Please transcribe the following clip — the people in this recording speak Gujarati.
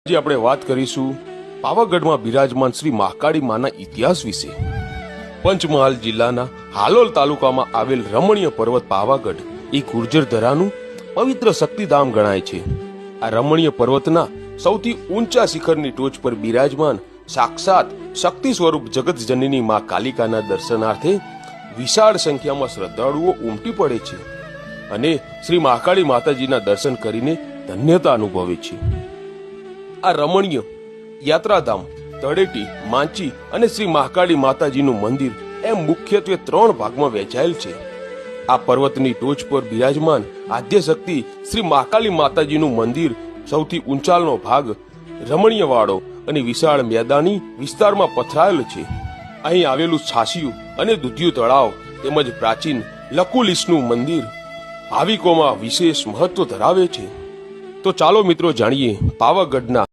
આજે આપણે વાત કરીશું પાવાગઢમાં બિરાજમાન શ્રી મહાકાળી માના ઇતિહાસ વિશે। પંચમહાલ જિલ્લાના હાલોલ તાલુકામાં આવેલ રમણીય પર્વત પાવાગઢ એ ગુર્જર ધરાનું પવિત્ર શક્તિધામ ગણાય છે। આ રમણીય પર્વતના સૌથી ઊંચા શિખરની ટોચ પર બિરાજમાન સાક્ષાત શક્તિ સ્વરૂપ જગતજનની માં કાલિકાના દર્શનાર્થે વિશાળ સંખ્યામાં શ્રદ્ધાળુઓ ઉમટી પડે છે અને શ્રી મહાકાળી માતાજીના દર્શન કરીને ધન્યતા અનુભવે છે। આ રમણીય યાત્રાધામ તળેટી, માંચી અને શ્રી મહાકાળી માતાજીનું મંદિર એમ મુખ્યત્વે 3 ભાગમાં વહેંચાયેલ છે। આ પર્વતની ટોચ પર બિરાજમાન આદ્યશક્તિ શ્રી મહાકાળી માતાજીનું મંદિર સૌથી ઊંચાણનો ભાગ રમણીયવાળો અને વિશાળ મેદાની વિસ્તારમાં પથરાયેલ છે। અહીં આવેલું છાશિયું અને દૂધિયું તળાવ તેમજ પ્રાચીન લકુલિશનું મંદિર ભાવિકોમાં વિશેષ મહત્વ ધરાવે છે। તો ચાલો મિત્રો જાણીએ પાવાગઢના